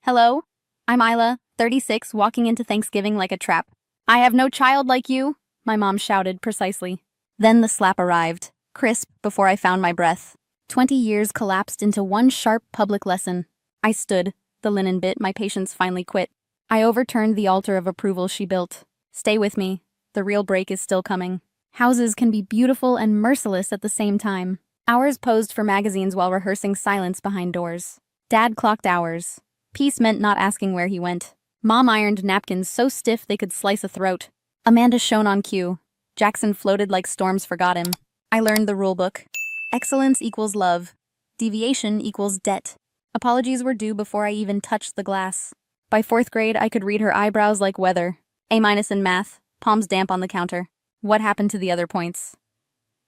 Hello? I'm Isla, 36, walking into Thanksgiving like a trap. I have no child like you, my mom shouted precisely. Then the slap arrived, crisp before I found my breath. 20 years collapsed into one sharp public lesson. I stood, the linen bit, my patience finally quit. I overturned the altar of approval she built. Stay with me, the real break is still coming. Houses can be beautiful and merciless at the same time. Hours posed for magazines while rehearsing silence behind doors. Dad clocked hours. Peace meant not asking where he went. Mom ironed napkins so stiff they could slice a throat. Amanda shone on cue. Jackson floated like storms forgot him. I learned the rulebook. Excellence equals love. Deviation equals debt. Apologies were due before I even touched the glass. By 4th grade, I could read her eyebrows like weather. A- in math, palms damp on the counter. What happened to the other points?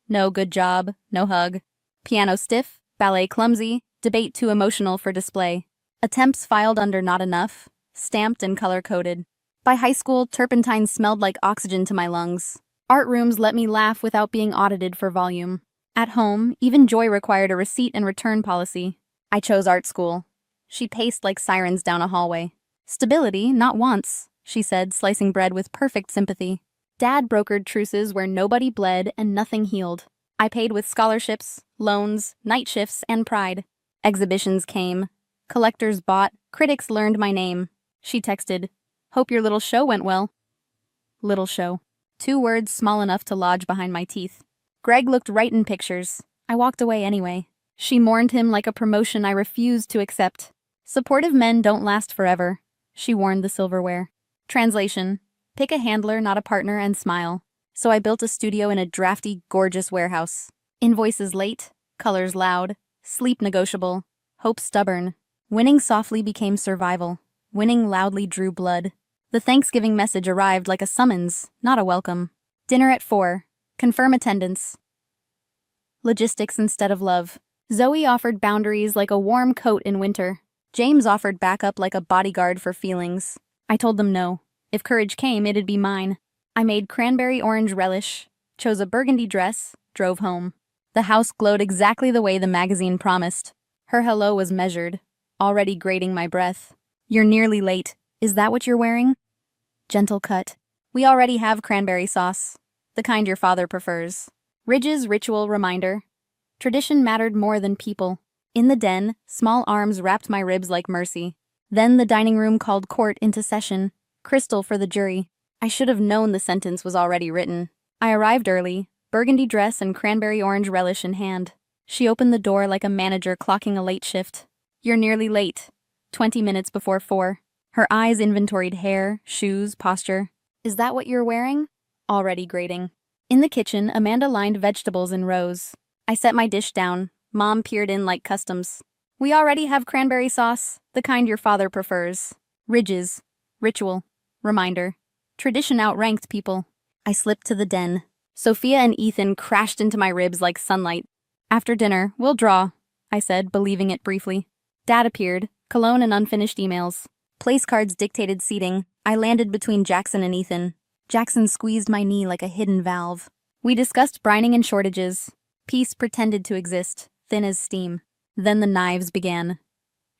No good job, no hug. Piano stiff, ballet clumsy, debate too emotional for display. Attempts filed under not enough, stamped and color-coded. By high school, turpentine smelled like oxygen to my lungs. Art rooms let me laugh without being audited for volume. At home, even joy required a receipt and return policy. I chose art school. She paced like sirens down a hallway. Stability, not wants, she said, slicing bread with perfect sympathy. Dad brokered truces where nobody bled and nothing healed. I paid with scholarships, loans, night shifts, and pride. Exhibitions came. Collectors bought. Critics learned my name. She texted, "Hope your little show went well." Little show. 2 words small enough to lodge behind my teeth. Greg looked right in pictures. I walked away anyway. She mourned him like a promotion I refused to accept. Supportive men don't last forever, she warned the silverware. Translation: pick a handler, not a partner, and smile. So I built a studio in a drafty, gorgeous warehouse. Invoices late, colors loud, sleep negotiable, hope stubborn. Winning softly became survival. Winning loudly drew blood. The Thanksgiving message arrived like a summons, not a welcome. Dinner at 4. Confirm attendance. Logistics instead of love. Zoe offered boundaries like a warm coat in winter. James offered backup like a bodyguard for feelings. I told them no. If courage came, it'd be mine. I made cranberry orange relish, chose a burgundy dress, drove home. The house glowed exactly the way the magazine promised. Her hello was measured, already grating my breath. You're nearly late. Is that what you're wearing? Gentle cut. We already have cranberry sauce, the kind your father prefers. Ridge's ritual reminder. Tradition mattered more than people. In the den, small arms wrapped my ribs like mercy. Then the dining room called court into session. Crystal for the jury. I should have known the sentence was already written. I arrived early, burgundy dress and cranberry orange relish in hand. She opened the door like a manager clocking a late shift. You're nearly late. 20 minutes before 4. Her eyes inventoried hair, shoes, posture. Is that what you're wearing? Already grating. In the kitchen, Amanda lined vegetables in rows. I set my dish down. Mom peered in like customs. We already have cranberry sauce, the kind your father prefers. Ridges. Ritual. Reminder. Tradition outranked people. I slipped to the den. Sophia and Ethan crashed into my ribs like sunlight. After dinner, we'll draw, I said, believing it briefly. Dad appeared, cologne and unfinished emails. Place cards dictated seating. I landed between Jackson and Ethan. Jackson squeezed my knee like a hidden valve. We discussed brining and shortages. Peace pretended to exist, thin as steam. Then the knives began.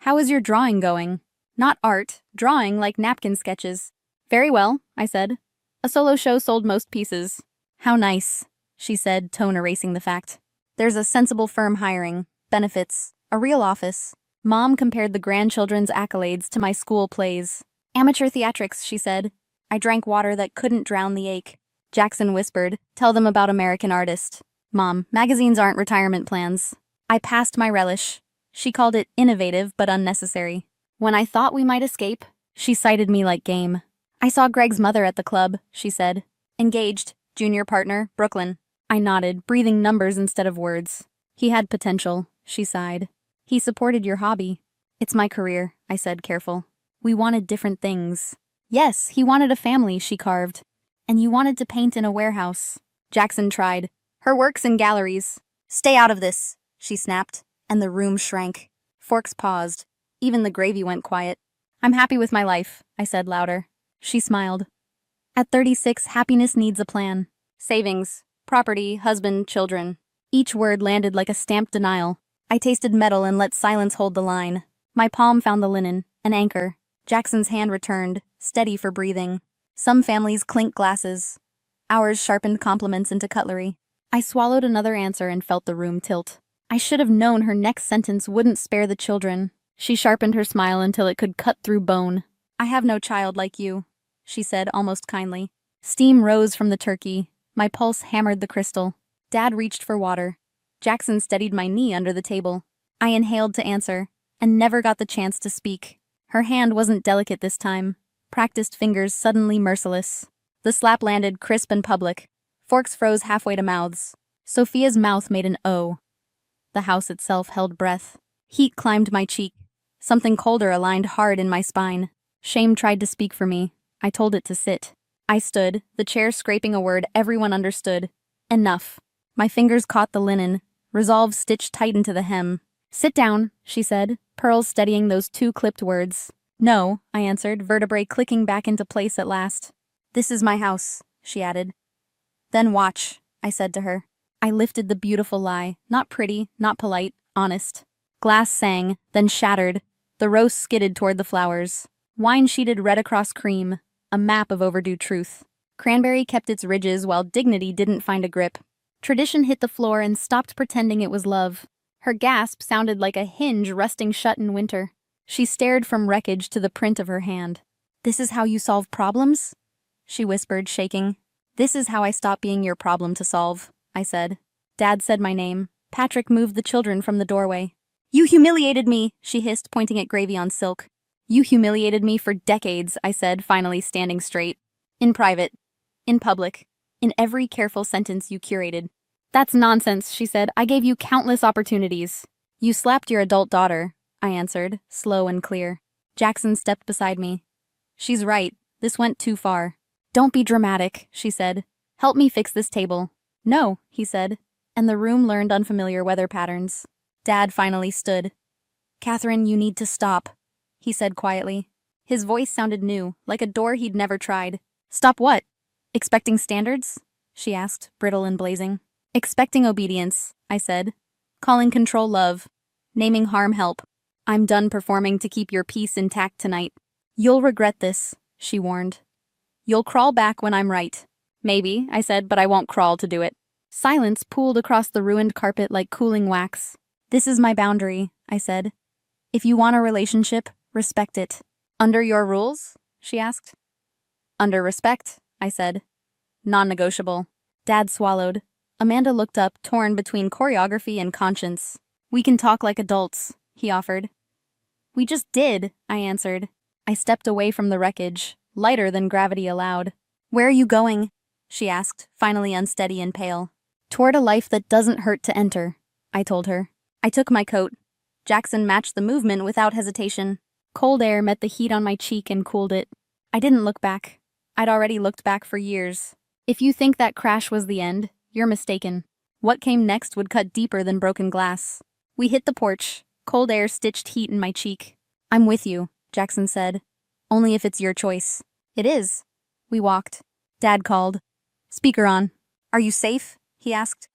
How is your drawing going? Not art, drawing like napkin sketches. Very well, I said. A solo show sold most pieces. How nice, she said, tone erasing the fact. There's a sensible firm hiring, benefits, a real office. Mom compared the grandchildren's accolades to my school plays. Amateur theatrics, she said. I drank water that couldn't drown the ache. Jackson whispered, tell them about American Artist. Mom, magazines aren't retirement plans. I passed my relish. She called it innovative but unnecessary. When I thought we might escape, she cited me like game. I saw Greg's mother at the club, she said. Engaged, junior partner, Brooklyn. I nodded, breathing numbers instead of words. He had potential, she sighed. He supported your hobby. It's my career, I said, careful. We wanted different things. Yes, he wanted a family, she carved. And you wanted to paint in a warehouse. Jackson tried. Her work's in galleries. Stay out of this, she snapped, and the room shrank. Forks paused. Even the gravy went quiet. I'm happy with my life, I said louder. She smiled. At 36, happiness needs a plan. Savings, property, husband, children. Each word landed like a stamped denial. I tasted metal and let silence hold the line. My palm found the linen, an anchor. Jackson's hand returned, steady for breathing. Some families clink glasses. Ours sharpened compliments into cutlery. I swallowed another answer and felt the room tilt. I should have known her next sentence wouldn't spare the children. She sharpened her smile until it could cut through bone. I have no child like you, she said almost kindly. Steam rose from the turkey. My pulse hammered the crystal. Dad reached for water. Jackson steadied my knee under the table. I inhaled to answer, and never got the chance to speak. Her hand wasn't delicate this time. Practiced fingers suddenly merciless. The slap landed crisp and public. Forks froze halfway to mouths. Sophia's mouth made an O. The house itself held breath. Heat climbed my cheek. Something colder aligned hard in my spine. Shame tried to speak for me. I told it to sit. I stood, the chair scraping a word everyone understood. Enough. My fingers caught the linen. Resolve stitched tight into the hem. Sit down, she said, pearls steadying those two clipped words. No, I answered, vertebrae clicking back into place at last. This is my house, she added. Then watch, I said to her. I lifted the beautiful lie, not pretty, not polite, honest. Glass sang, then shattered. The roast skidded toward the flowers. Wine sheeted red across cream, a map of overdue truth. Cranberry kept its ridges while dignity didn't find a grip. Tradition hit the floor and stopped pretending it was love. Her gasp sounded like a hinge rusting shut in winter. She stared from wreckage to the print of her hand. This is how you solve problems? She whispered, shaking. This is how I stop being your problem to solve, I said. Dad said my name. Patrick moved the children from the doorway. You humiliated me, she hissed, pointing at gravy on silk. You humiliated me for decades, I said, finally standing straight. In private. In public. In every careful sentence you curated. That's nonsense, she said. I gave you countless opportunities. You slapped your adult daughter, I answered, slow and clear. Jackson stepped beside me. She's right. This went too far. Don't be dramatic, she said. Help me fix this table. No, he said, and the room learned unfamiliar weather patterns. Dad finally stood. Catherine, you need to stop, he said quietly. His voice sounded new, like a door he'd never tried. Stop what? Expecting standards? She asked, brittle and blazing. Expecting obedience, I said. Calling control love. Naming harm help. I'm done performing to keep your peace intact tonight. You'll regret this, she warned. You'll crawl back when I'm right. Maybe, I said, but I won't crawl to do it. Silence pooled across the ruined carpet like cooling wax. This is my boundary, I said. If you want a relationship, respect it. Under your rules? She asked. Under respect, I said. Non-negotiable. Dad swallowed. Amanda looked up, torn between choreography and conscience. We can talk like adults, he offered. We just did, I answered. I stepped away from the wreckage, lighter than gravity allowed. Where are you going? She asked, finally unsteady and pale. Toward a life that doesn't hurt to enter, I told her. I took my coat. Jackson matched the movement without hesitation. Cold air met the heat on my cheek and cooled it. I didn't look back. I'd already looked back for years. If you think that crash was the end, you're mistaken. What came next would cut deeper than broken glass. We hit the porch. Cold air stitched heat in my cheek. I'm with you, Jackson said. Only if it's your choice. It is. We walked. Dad called. Speaker on. Are you safe? He asked.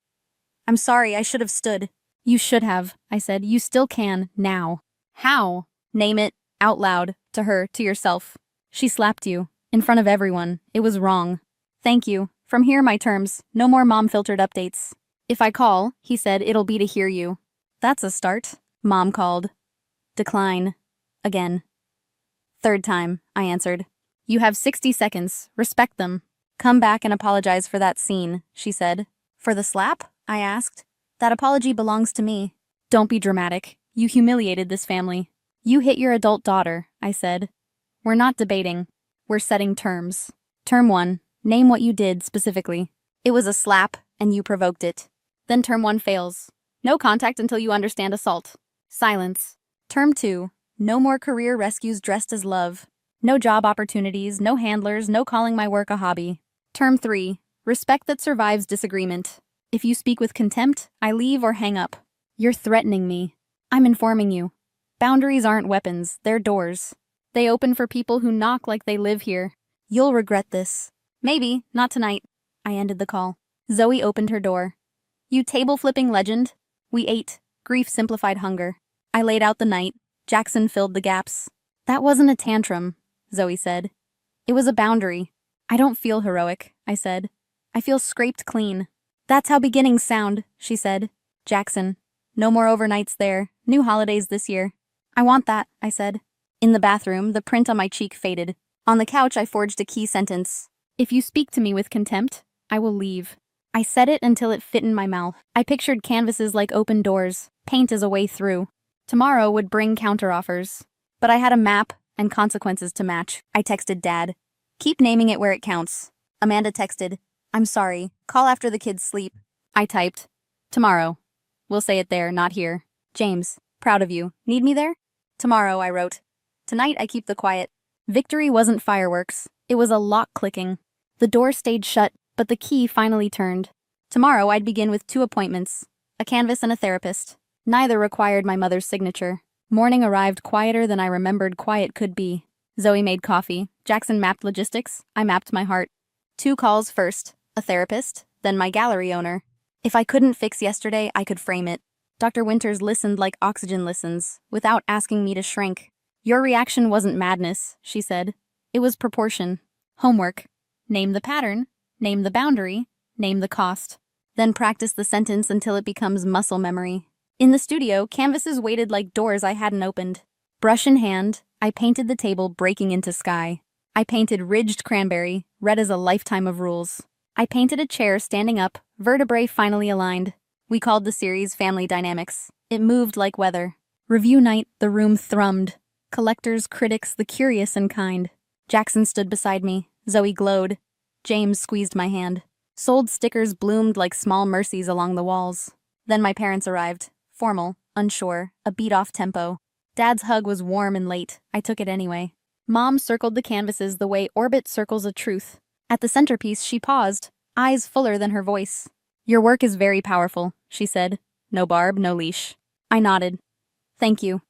I'm sorry, I should have stood. You should have, I said. You still can, now. How? Name it, out loud, to her, to yourself. She slapped you, in front of everyone. It was wrong. Thank you. From here my terms, no more mom-filtered updates. If I call, he said, it'll be to hear you. That's a start. Mom called. Decline. Again. Third time, I answered. You have 60 seconds. Respect them. Come back and apologize for that scene, she said. For the slap? I asked. That apology belongs to me. Don't be dramatic. You humiliated this family. You hit your adult daughter, I said. We're not debating. We're setting terms. Term 1. Name what you did specifically. It was a slap, and you provoked it. Then term 1 fails. No contact until you understand assault. Silence. Term 2. No more career rescues dressed as love. No job opportunities, no handlers, no calling my work a hobby. Term 3. Respect that survives disagreement. If you speak with contempt, I leave or hang up. You're threatening me. I'm informing you. Boundaries aren't weapons, they're doors. They open for people who knock like they live here. You'll regret this. Maybe, not tonight. I ended the call. Zoe opened her door. You table-flipping legend. We ate. Grief simplified hunger. I laid out the night. Jackson filled the gaps. That wasn't a tantrum, Zoe said. It was a boundary. I don't feel heroic, I said. I feel scraped clean. That's how beginnings sound, she said. Jackson. No more overnights there. New holidays this year. I want that, I said. In the bathroom, the print on my cheek faded. On the couch, I forged a key sentence. If you speak to me with contempt, I will leave. I said it until it fit in my mouth. I pictured canvases like open doors, paint as a way through. Tomorrow would bring counteroffers. But I had a map and consequences to match. I texted Dad. Keep naming it where it counts. Amanda texted, I'm sorry, call after the kids sleep. I typed, tomorrow. We'll say it there, not here. James, proud of you. Need me there? Tomorrow, I wrote. Tonight I keep the quiet. Victory wasn't fireworks. It was a lock clicking. The door stayed shut, but the key finally turned. Tomorrow I'd begin with 2 appointments, a canvas and a therapist. Neither required my mother's signature. Morning arrived quieter than I remembered quiet could be. Zoe made coffee. Jackson mapped logistics. I mapped my heart. 2 calls first, a therapist, then my gallery owner. If I couldn't fix yesterday, I could frame it. Dr. Winters listened like oxygen listens, without asking me to shrink. Your reaction wasn't madness, she said. It was proportion. Homework. Name the pattern, name the boundary, name the cost. Then practice the sentence until it becomes muscle memory. In the studio, canvases waited like doors I hadn't opened. Brush in hand, I painted the table breaking into sky. I painted ridged cranberry, red as a lifetime of rules. I painted a chair standing up, vertebrae finally aligned. We called the series Family Dynamics. It moved like weather. Review night, the room thrummed. Collectors, critics, the curious and kind. Jackson stood beside me. Zoe glowed. James squeezed my hand. Sold stickers bloomed like small mercies along the walls. Then my parents arrived. Formal, unsure, a beat-off tempo. Dad's hug was warm and late. I took it anyway. Mom circled the canvases the way orbit circles a truth. At the centerpiece, she paused, eyes fuller than her voice. Your work is very powerful, she said. No barb, no leash. I nodded. Thank you.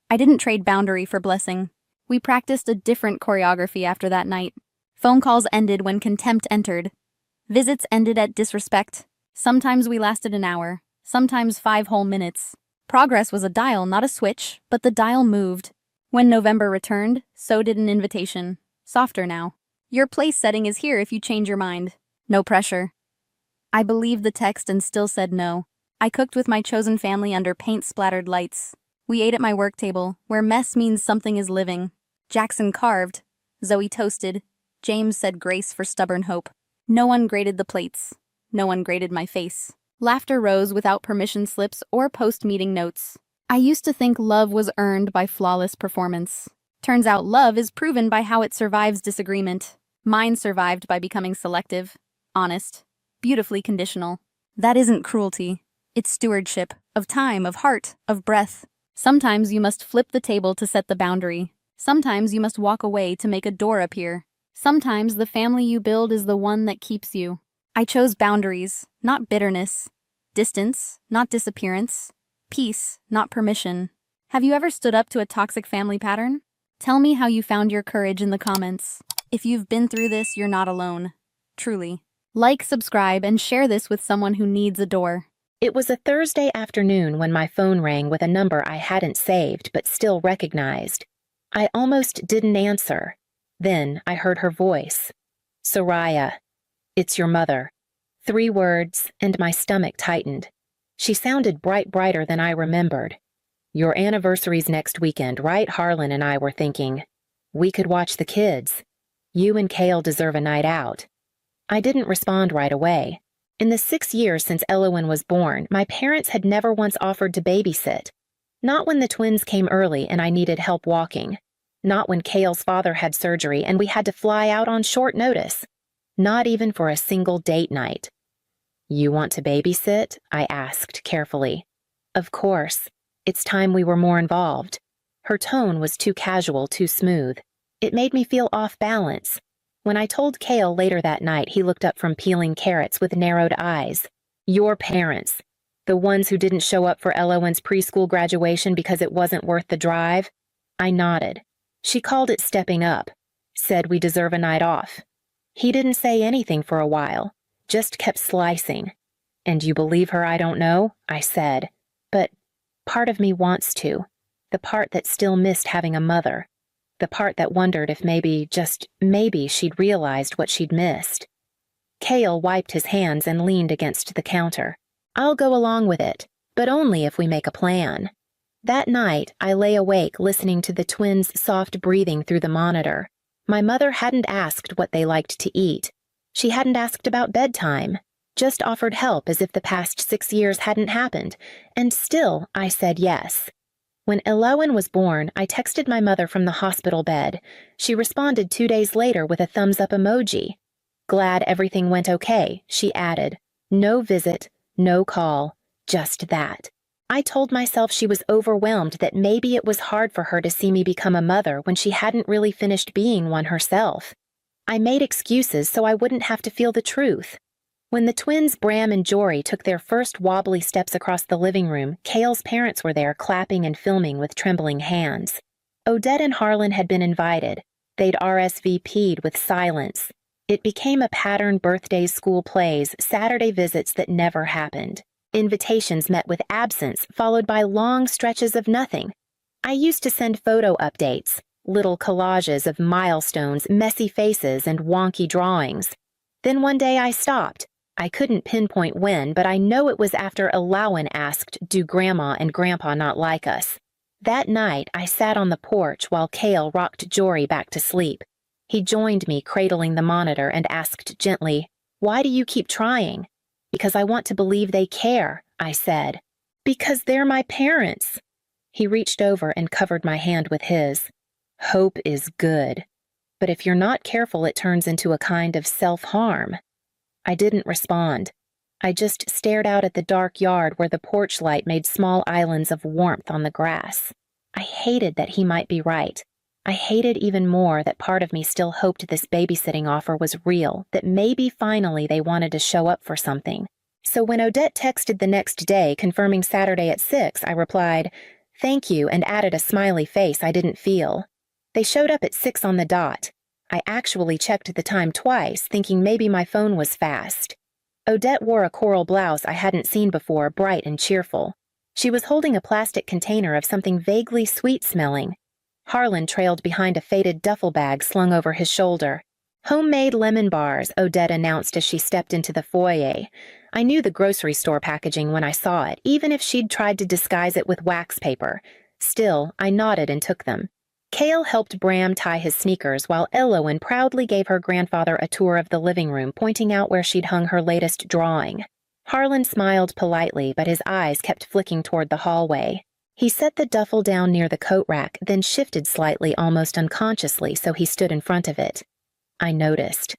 I didn't trade boundary for blessing. We practiced a different choreography after that night. Phone calls ended when contempt entered. Visits ended at disrespect. Sometimes we lasted an hour, sometimes 5 whole minutes. Progress was a dial, not a switch, but the dial moved. When November returned, so did an invitation. Softer now. Your place setting is here if you change your mind. No pressure. I believed the text and still said no. I cooked with my chosen family under paint-splattered lights. We ate at my work table, where mess means something is living. Jackson carved. Zoe toasted. James said grace for stubborn hope. No one graded the plates. No one graded my face. Laughter rose without permission slips or post-meeting notes. I used to think love was earned by flawless performance. Turns out love is proven by how it survives disagreement. Mine survived by becoming selective, honest, beautifully conditional. That isn't cruelty. It's stewardship, of time, of heart, of breath. Sometimes you must flip the table to set the boundary. Sometimes you must walk away to make a door appear. Sometimes the family you build is the one that keeps you. I chose boundaries, not bitterness. Distance, not disappearance. Peace, not permission. Have you ever stood up to a toxic family pattern? Tell me how you found your courage in the comments. If you've been through this, you're not alone. Truly. Like, subscribe, and share this with someone who needs a door. It was a Thursday afternoon when my phone rang with a number I hadn't saved but still recognized. I almost didn't answer. Then I heard her voice. Sariah, it's your mother. 3 words, and my stomach tightened. She sounded brighter than I remembered. Your anniversary's next weekend, right? Harlan and I were thinking. We could watch the kids. You and Kale deserve a night out. I didn't respond right away. In the 6 years since Elowen was born, my parents had never once offered to babysit. Not when the twins came early and I needed help walking. Not when Kale's father had surgery and we had to fly out on short notice. Not even for a single date night. You want to babysit? I asked carefully. Of course. It's time we were more involved. Her tone was too casual, too smooth. It made me feel off balance. When I told Kale later that night, he looked up from peeling carrots with narrowed eyes. Your parents. The ones who didn't show up for Elowen's preschool graduation because it wasn't worth the drive? I nodded. She called it stepping up. Said we deserve a night off. He didn't say anything for a while. Just kept slicing. And you believe her, I don't know? I said. But part of me wants to. the part that still missed having a mother, the part that wondered if maybe, just maybe, she'd realized what she'd missed. Cale wiped his hands and leaned against the counter. "I'll go along with it, but only if we make a plan." That night, I lay awake listening to the twins' soft breathing through the monitor. My mother hadn't asked what they liked to eat. She hadn't asked about bedtime, just offered help as if the past 6 years hadn't happened, and still I said yes. When Elowen was born, I texted my mother from the hospital bed. She responded 2 days later with a thumbs-up emoji. "Glad everything went okay," she added. "No visit, no call, just that." I told myself she was overwhelmed, that maybe it was hard for her to see me become a mother when she hadn't really finished being one herself. I made excuses so I wouldn't have to feel the truth. When the twins Bram and Jory took their first wobbly steps across the living room, Cale's parents were there clapping and filming with trembling hands. Odette and Harlan had been invited. They'd RSVP'd with silence. It became a pattern: birthdays, school plays, Saturday visits that never happened. Invitations met with absence, followed by long stretches of nothing. I used to send photo updates, little collages of milestones, messy faces, and wonky drawings. Then one day I stopped. I couldn't pinpoint when, but I know it was after Elowen asked, "Do Grandma and Grandpa not like us?" That night, I sat on the porch while Cale rocked Jory back to sleep. He joined me, cradling the monitor, and asked gently, "Why do you keep trying?" "Because I want to believe they care," I said. "Because they're my parents." He reached over and covered my hand with his. "Hope is good. But if you're not careful, it turns into a kind of self-harm." I didn't respond. I just stared out at the dark yard where the porch light made small islands of warmth on the grass. I hated that he might be right. I hated even more that part of me still hoped this babysitting offer was real, that maybe finally they wanted to show up for something. So when Odette texted the next day confirming Saturday at 6, I replied, "Thank you," and added a smiley face I didn't feel. They showed up at 6 on the dot. I actually checked the time twice, thinking maybe my phone was fast. Odette wore a coral blouse I hadn't seen before, bright and cheerful. She was holding a plastic container of something vaguely sweet-smelling. Harlan trailed behind a faded duffel bag slung over his shoulder. "Homemade lemon bars," Odette announced as she stepped into the foyer. I knew the grocery store packaging when I saw it, even if she'd tried to disguise it with wax paper. Still, I nodded and took them. Cale helped Bram tie his sneakers while Elowen proudly gave her grandfather a tour of the living room, pointing out where she'd hung her latest drawing. Harlan smiled politely, but his eyes kept flicking toward the hallway. He set the duffel down near the coat rack, then shifted slightly, almost unconsciously, so he stood in front of it. I noticed.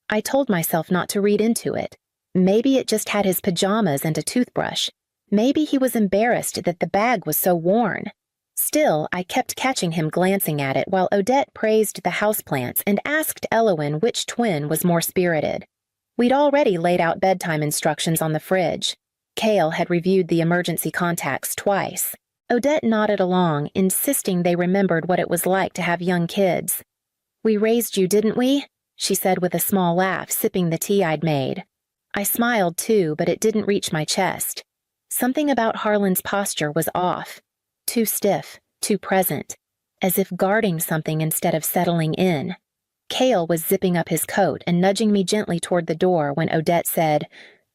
I told myself not to read into it. Maybe it just had his pajamas and a toothbrush. Maybe he was embarrassed that the bag was so worn. Still, I kept catching him glancing at it while Odette praised the houseplants and asked Elowen which twin was more spirited. We'd already laid out bedtime instructions on the fridge. Cale had reviewed the emergency contacts twice. Odette nodded along, insisting they remembered what it was like to have young kids. "We raised you, didn't we?" she said with a small laugh, sipping the tea I'd made. I smiled too, but it didn't reach my chest. Something about Harlan's posture was off. Too stiff, too present, as if guarding something instead of settling in. Cale was zipping up his coat and nudging me gently toward the door when Odette said,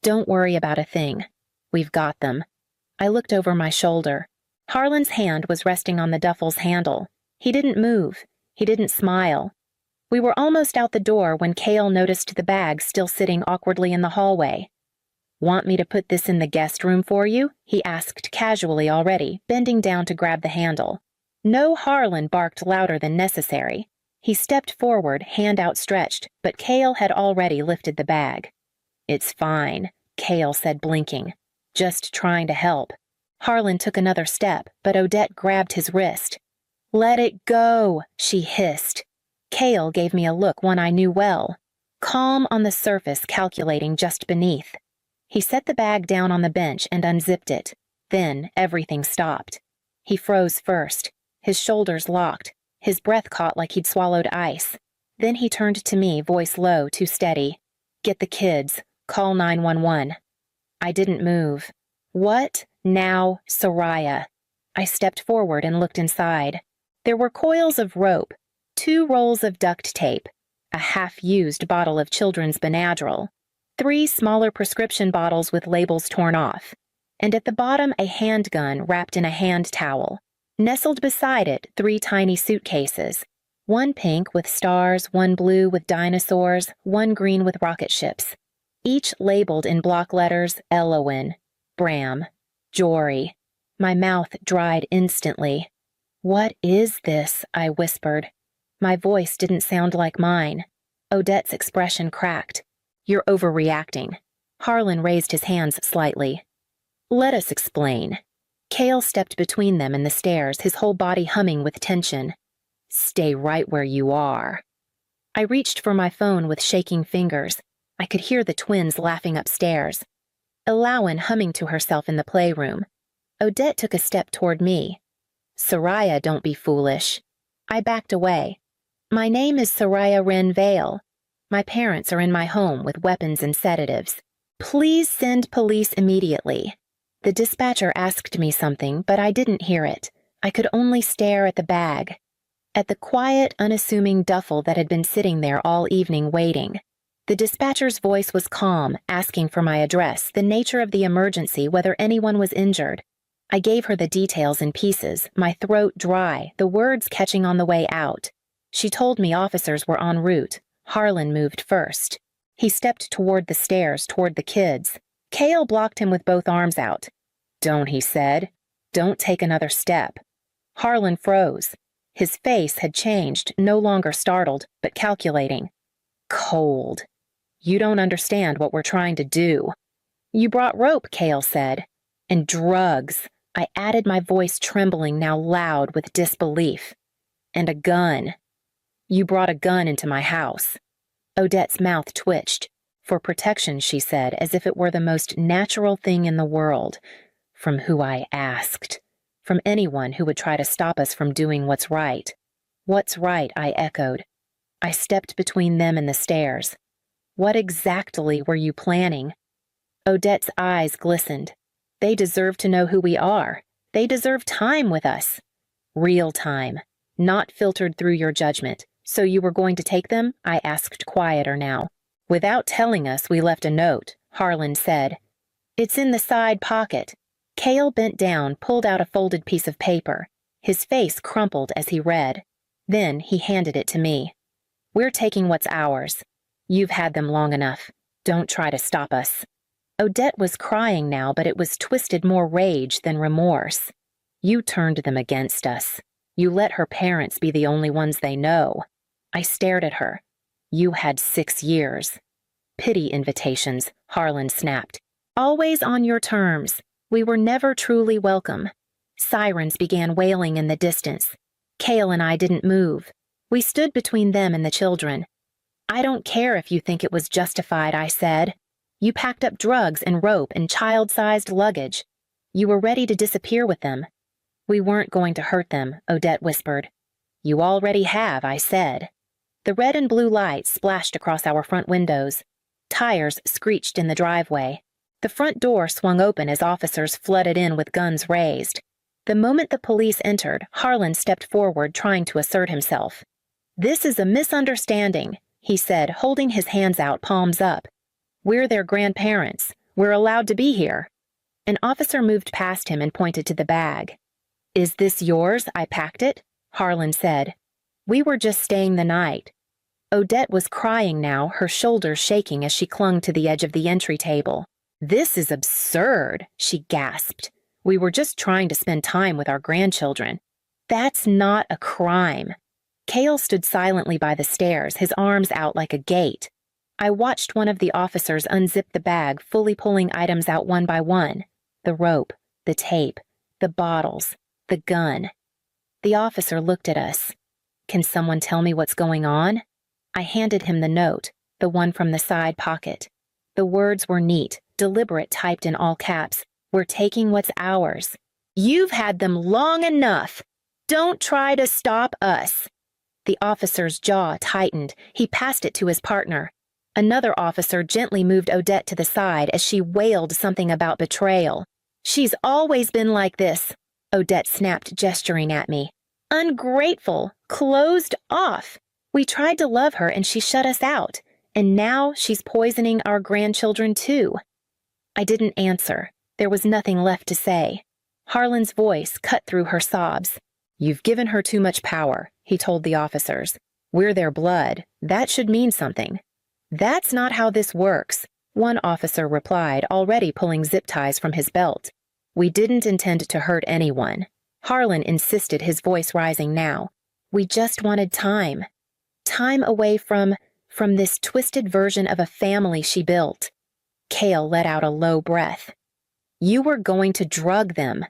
"Don't worry about a thing. We've got them." I looked over my shoulder. Harlan's hand was resting on the duffel's handle. He didn't move. He didn't smile. We were almost out the door when Cale noticed the bag still sitting awkwardly in the hallway. "Want me to put this in the guest room for you?" he asked casually already, bending down to grab the handle. No Harlan barked louder than necessary. He stepped forward, hand outstretched, but Cale had already lifted the bag. "It's fine," Cale said, blinking. "Just trying to help." Harlan took another step, but Odette grabbed his wrist. "Let it go," she hissed. Cale gave me a look, one I knew well. Calm on the surface, calculating just beneath. He set the bag down on the bench and unzipped it. Then everything stopped. He froze first. His shoulders locked. His breath caught like he'd swallowed ice. Then he turned to me, voice low, too steady. "Get the kids. Call 911. I didn't move. "What? Now, Sariah." I stepped forward and looked inside. There were coils of rope, 2 rolls of duct tape, a half-used bottle of children's Benadryl, 3 smaller prescription bottles with labels torn off, and at the bottom a handgun wrapped in a hand towel. Nestled beside it, 3 tiny suitcases, 1 pink with stars, 1 blue with dinosaurs, 1 green with rocket ships, each labeled in block letters Elowen, Bram, Jory. My mouth dried instantly. "What is this?" I whispered. My voice didn't sound like mine. Odette's expression cracked. "You're overreacting." Harlan raised his hands slightly. "Let us explain." Cale stepped between them and the stairs, his whole body humming with tension. "Stay right where you are." I reached for my phone with shaking fingers. I could hear the twins laughing upstairs. Elowen humming to herself in the playroom. Odette took a step toward me. "Sariah, don't be foolish." I backed away. "My name is Sariah Wren Vale. My parents are in my home with weapons and sedatives. Please send police immediately." The dispatcher asked me something, but I didn't hear it. I could only stare at the bag, at the quiet, unassuming duffel that had been sitting there all evening waiting. The dispatcher's voice was calm, asking for my address, the nature of the emergency, whether anyone was injured. I gave her the details in pieces, my throat dry, the words catching on the way out. She told me officers were en route. Harlan moved first. He stepped toward the stairs, toward the kids. Cale blocked him with both arms out. "Don't," he said. "Don't take another step." Harlan froze. His face had changed, no longer startled, but calculating. Cold. "You don't understand what we're trying to do." "You brought rope," Cale said. "And drugs." I added, my voice trembling, now loud with disbelief. "And a gun." "You brought a gun into my house." Odette's mouth twitched. "For protection," she said, as if it were the most natural thing in the world. From who I asked. From anyone who would try to stop us from doing what's right. "What's right?" I echoed. I stepped between them and the stairs. "What exactly were you planning?" Odette's eyes glistened. "They deserve to know who we are. They deserve time with us. Real time, not filtered through your judgment. So you were going to take them?" I asked, quieter now. "Without telling us, we left a note," Harlan said. "It's in the side pocket." Cale bent down, pulled out a folded piece of paper. His face crumpled as he read. Then he handed it to me. "We're taking what's ours. You've had them long enough. Don't try to stop us." Odette was crying now, but it was twisted more rage than remorse. "You turned them against us. You let her parents be the only ones they know." I stared at her. "You had 6 years. "Pity invitations," Harlan snapped. "Always on your terms. We were never truly welcome." Sirens began wailing in the distance. Cale and I didn't move. We stood between them and the children. "I don't care if you think it was justified," I said. "You packed up drugs and rope and child-sized luggage. You were ready to disappear with them." "We weren't going to hurt them," Odette whispered. "You already have," I said. The red and blue lights splashed across our front windows. Tires screeched in the driveway. The front door swung open as officers flooded in with guns raised. The moment the police entered, Harlan stepped forward, trying to assert himself. "This is a misunderstanding," he said, holding his hands out, palms up. "We're their grandparents. We're allowed to be here." An officer moved past him and pointed to the bag. "Is this yours? I packed it," Harlan said. "We were just staying the night." Odette was crying now, her shoulders shaking as she clung to the edge of the entry table. "This is absurd," she gasped. "We were just trying to spend time with our grandchildren." "That's not a crime." Cale stood silently by the stairs, his arms out like a gate. I watched one of the officers unzip the bag, fully pulling items out one by one. The rope, the tape, the bottles, the gun. The officer looked at us. "Can someone tell me what's going on?" I handed him the note, the one from the side pocket. The words were neat, deliberate, typed in all caps. "We're taking what's ours. You've had them long enough. Don't try to stop us." The officer's jaw tightened. He passed it to his partner. Another officer gently moved Odette to the side as she wailed something about betrayal. "She's always been like this. Odette snapped, gesturing at me. Ungrateful, closed off. We tried to love her and she shut us out, and now she's poisoning our grandchildren too. I didn't answer. There was nothing left to say. Harlan's voice cut through her sobs. You've given her too much power, he told the officers. We're their blood. That should mean something. That's not how this works, one officer replied, already pulling zip ties from his belt. We didn't intend to hurt anyone. Harlan insisted, his voice rising now. We just wanted time. Time away from this twisted version of a family she built. Cale let out a low breath. You were going to drug them,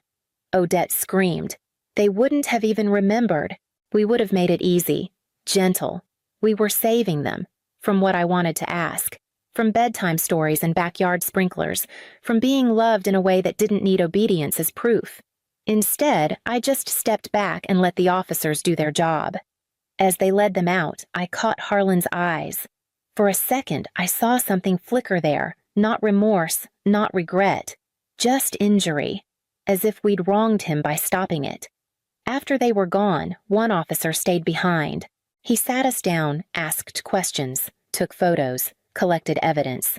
Odette screamed. They wouldn't have even remembered. We would have made it easy, gentle. We were saving them, from what I wanted to ask, from bedtime stories and backyard sprinklers, from being loved in a way that didn't need obedience as proof. Instead, I just stepped back and let the officers do their job. As they led them out, I caught Harlan's eyes. For a second, I saw something flicker there, not remorse, not regret, just injury, as if we'd wronged him by stopping it. After they were gone, one officer stayed behind. He sat us down, asked questions, took photos, collected evidence.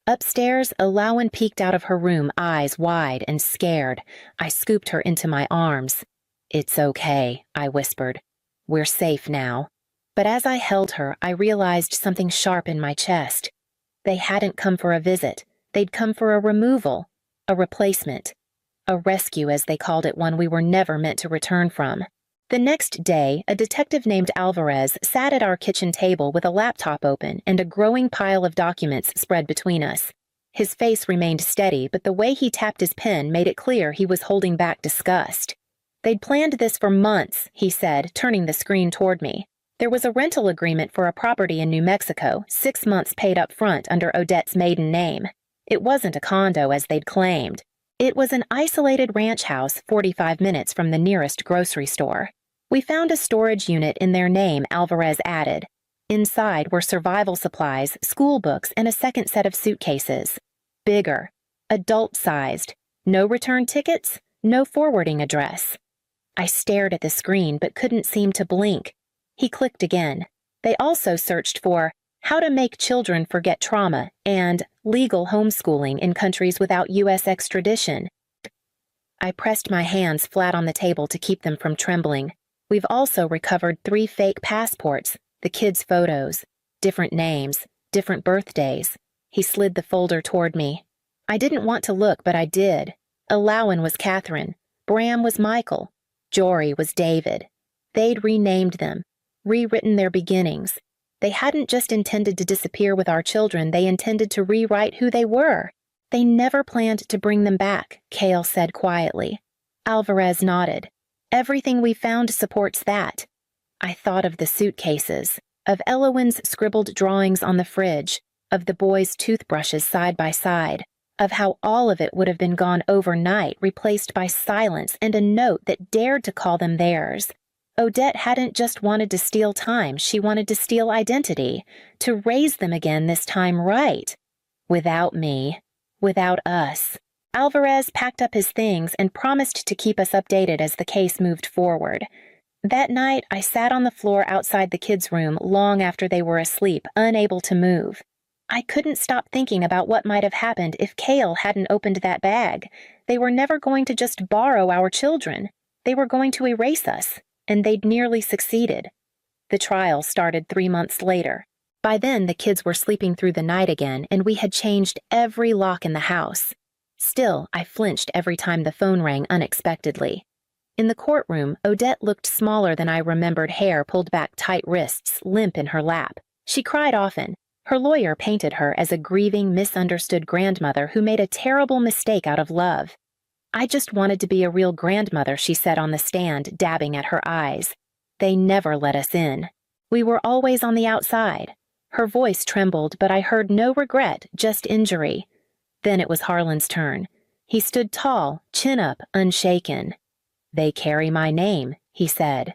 Upstairs, Alawan peeked out of her room, eyes wide and scared. I scooped her into my arms. It's okay, I whispered. We're safe now. But as I held her, I realized something sharp in my chest. They hadn't come for a visit. They'd come for a removal, a replacement, a rescue, as they called it, one we were never meant to return from. The next day, a detective named Alvarez sat at our kitchen table with a laptop open and a growing pile of documents spread between us. His face remained steady, but the way he tapped his pen made it clear he was holding back disgust. They'd planned this for months, he said, turning the screen toward me. There was a rental agreement for a property in New Mexico, 6 months paid up front under Odette's maiden name. It wasn't a condo as they'd claimed. It was an isolated ranch house 45 minutes from the nearest grocery store. We found a storage unit in their name, Alvarez added. Inside were survival supplies, school books, and a second set of suitcases. Bigger, adult-sized. No return tickets, no forwarding address. I stared at the screen but couldn't seem to blink. He clicked again. They also searched for how to make children forget trauma and legal homeschooling in countries without U.S. extradition. I pressed my hands flat on the table to keep them from trembling. We've also recovered 3 fake passports, the kids' photos, different names, different birthdays. He slid the folder toward me. I didn't want to look, but I did. Alawan was Catherine. Bram was Michael. Jory was David. They'd renamed them, rewritten their beginnings. They hadn't just intended to disappear with our children, they intended to rewrite who they were. They never planned to bring them back, Cale said quietly. Alvarez nodded. Everything we found supports that. I thought of the suitcases, of Elowen's scribbled drawings on the fridge, of the boys' toothbrushes side by side, of how all of it would have been gone overnight, replaced by silence and a note that dared to call them theirs. Odette hadn't just wanted to steal time, she wanted to steal identity, to raise them again, this time right. Without me, without us. Alvarez packed up his things and promised to keep us updated as the case moved forward. That night, I sat on the floor outside the kids' room long after they were asleep, unable to move. I couldn't stop thinking about what might have happened if Cale hadn't opened that bag. They were never going to just borrow our children. They were going to erase us, and they'd nearly succeeded. The trial started 3 months later. By then, the kids were sleeping through the night again, and we had changed every lock in the house. Still, I flinched every time the phone rang unexpectedly. In the courtroom, Odette looked smaller than I remembered, hair pulled back, tight wrists, limp in her lap. She cried often. Her lawyer painted her as a grieving, misunderstood grandmother who made a terrible mistake out of love. I just wanted to be a real grandmother, she said on the stand, dabbing at her eyes. They never let us in. We were always on the outside. Her voice trembled, but I heard no regret, just injury. Then it was Harlan's turn. He stood tall, chin up, unshaken. They carry my name, he said.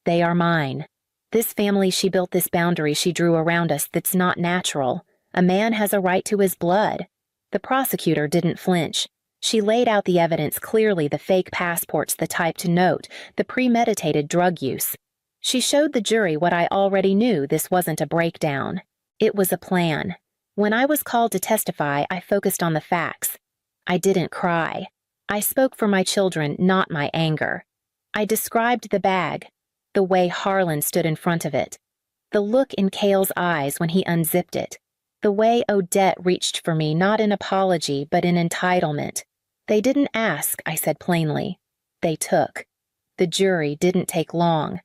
They are mine. This family she built, this boundary she drew around us that's not natural. A man has a right to his blood. The prosecutor didn't flinch. She laid out the evidence clearly: the fake passports, the typed note, the premeditated drug use. She showed the jury what I already knew: this wasn't a breakdown. It was a plan. When I was called to testify, I focused on the facts. I didn't cry. I spoke for my children, not my anger. I described the bag, the way Harlan stood in front of it, the look in Cale's eyes when he unzipped it, the way Odette reached for me, not in apology but in entitlement. They didn't ask, I said plainly. They took. The jury didn't take long.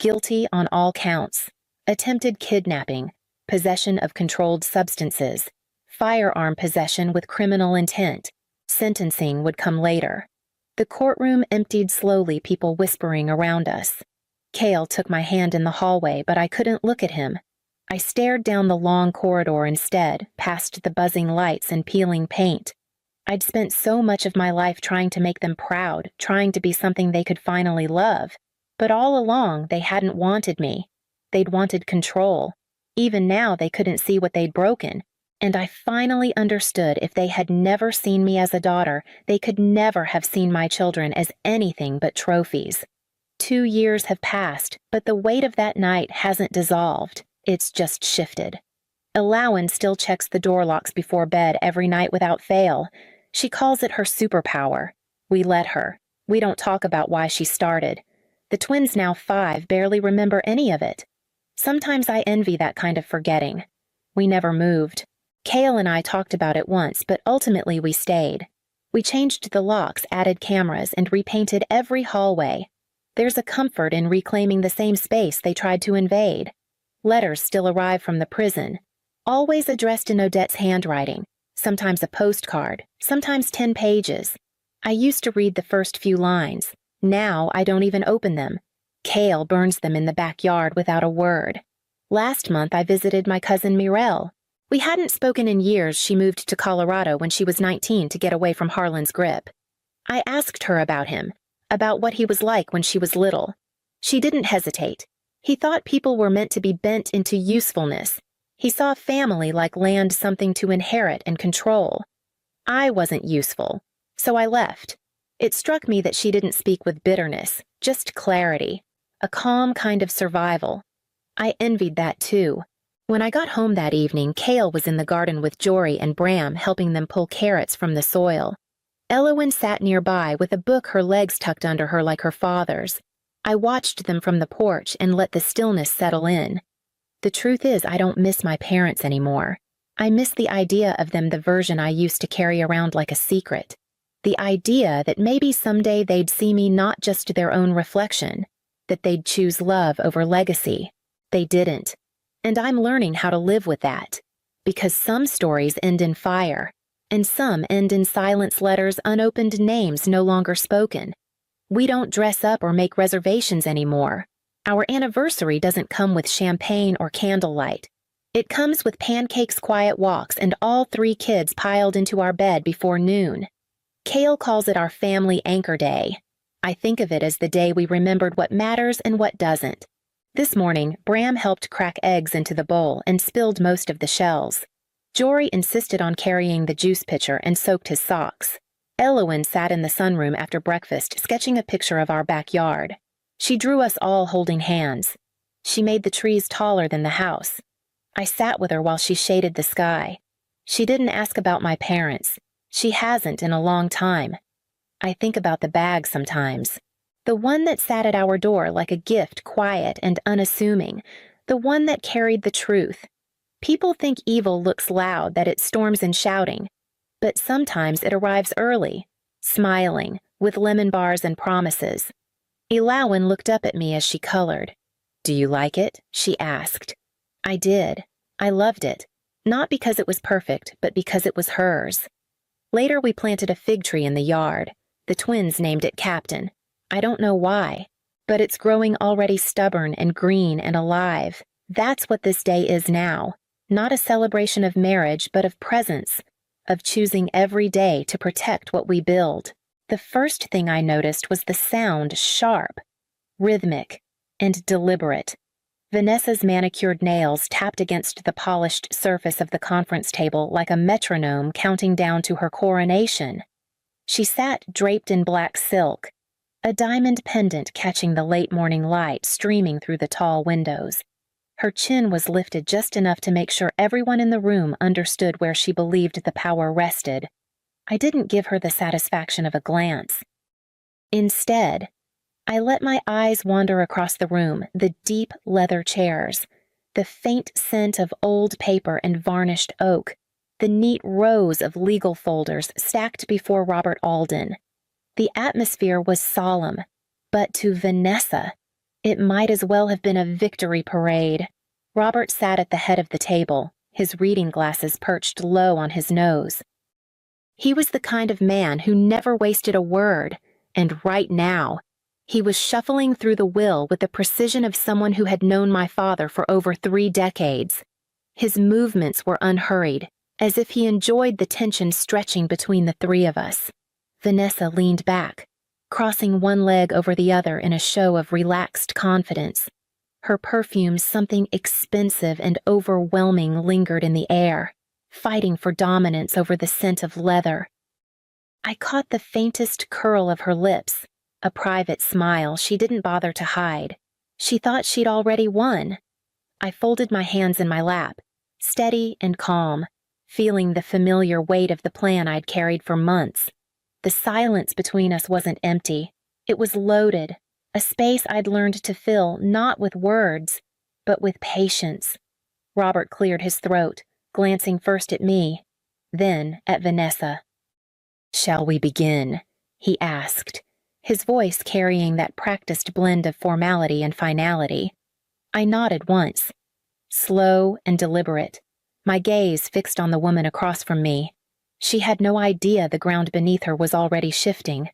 Guilty on all counts: attempted kidnapping, possession of controlled substances, firearm possession with criminal intent. Sentencing would come later. The courtroom emptied slowly, people whispering around us. Cale took my hand in the hallway, but I couldn't look at him. I stared down the long corridor instead, past the buzzing lights and peeling paint. I'd spent so much of my life trying to make them proud, trying to be something they could finally love. But all along, they hadn't wanted me. They'd wanted control. Even now, they couldn't see what they'd broken. And I finally understood: if they had never seen me as a daughter, they could never have seen my children as anything but trophies. 2 years have passed, but the weight of that night hasn't dissolved. It's just shifted. Alawan still checks the door locks before bed every night without fail. She calls it her superpower. We let her. We don't talk about why she started. The twins, now 5, barely remember any of it. Sometimes I envy that kind of forgetting. We never moved. Cale and I talked about it once, but ultimately we stayed. We changed the locks, added cameras, and repainted every hallway. There's a comfort in reclaiming the same space they tried to invade. Letters still arrive from the prison, always addressed in Odette's handwriting, sometimes a postcard, sometimes 10 pages. I used to read the first few lines. Now I don't even open them. Cale burns them in the backyard without a word. Last month I visited my cousin Mirelle. We hadn't spoken in years. She moved to Colorado when she was 19 to get away from Harlan's grip. I asked her about him, about what he was like when she was little. She didn't hesitate. He thought people were meant to be bent into usefulness. He saw family like land, something to inherit and control. I wasn't useful, so I left. It struck me that she didn't speak with bitterness, just clarity, a calm kind of survival. I envied that too. When I got home that evening, Cale was in the garden with Jory and Bram, helping them pull carrots from the soil. Elowen sat nearby with a book, her legs tucked under her like her father's. I watched them from the porch and let the stillness settle in. The truth is, I don't miss my parents anymore. I miss the idea of them, the version I used to carry around like a secret. The idea that maybe someday they'd see me not just their own reflection, that they'd choose love over legacy. They didn't. And I'm learning how to live with that. Because some stories end in fire, and some end in silence, letters, unopened names no longer spoken. We don't dress up or make reservations anymore. Our anniversary doesn't come with champagne or candlelight. It comes with pancakes, quiet walks, and all 3 kids piled into our bed before noon. Cale calls it our family anchor day. I think of it as the day we remembered what matters and what doesn't. This morning, Bram helped crack eggs into the bowl and spilled most of the shells. Jory insisted on carrying the juice pitcher and soaked his socks. Elowen sat in the sunroom after breakfast, sketching a picture of our backyard. She drew us all holding hands. She made the trees taller than the house. I sat with her while she shaded the sky. She didn't ask about my parents. She hasn't in a long time. I think about the bag sometimes. The one that sat at our door like a gift, quiet and unassuming. The one that carried the truth. People think evil looks loud, that it storms in shouting. But sometimes it arrives early, smiling, with lemon bars and promises. Alawan looked up at me as she colored. "Do you like it?" she asked. I did. I loved it. Not because it was perfect, but because it was hers. Later we planted a fig tree in the yard. The twins named it Captain. I don't know why, but it's growing already stubborn and green and alive. That's what this day is now. Not a celebration of marriage, but of presence, of choosing every day to protect what we build. The first thing I noticed was the sound: sharp, rhythmic, and deliberate. Vanessa's manicured nails tapped against the polished surface of the conference table like a metronome counting down to her coronation. She sat draped in black silk, a diamond pendant catching the late morning light streaming through the tall windows. Her chin was lifted just enough to make sure everyone in the room understood where she believed the power rested. I didn't give her the satisfaction of a glance. Instead, I let my eyes wander across the room, the deep leather chairs, the faint scent of old paper and varnished oak, the neat rows of legal folders stacked before Robert Alden. The atmosphere was solemn, but to Vanessa, it might as well have been a victory parade. Robert sat at the head of the table, his reading glasses perched low on his nose. He was the kind of man who never wasted a word, and right now, he was shuffling through the will with the precision of someone who had known my father for over 3 decades. His movements were unhurried, as if he enjoyed the tension stretching between the three of us. Vanessa leaned back, crossing one leg over the other in a show of relaxed confidence. Her perfume, something expensive and overwhelming, lingered in the air, fighting for dominance over the scent of leather. I caught the faintest curl of her lips, a private smile she didn't bother to hide. She thought she'd already won. I folded my hands in my lap, steady and calm, feeling the familiar weight of the plan I'd carried for months. The silence between us wasn't empty. It was loaded, a space I'd learned to fill not with words, but with patience. Robert cleared his throat, glancing first at me, then at Vanessa. "Shall we begin?" he asked, his voice carrying that practiced blend of formality and finality. I nodded once, slow and deliberate, my gaze fixed on the woman across from me. She had no idea the ground beneath her was already shifting.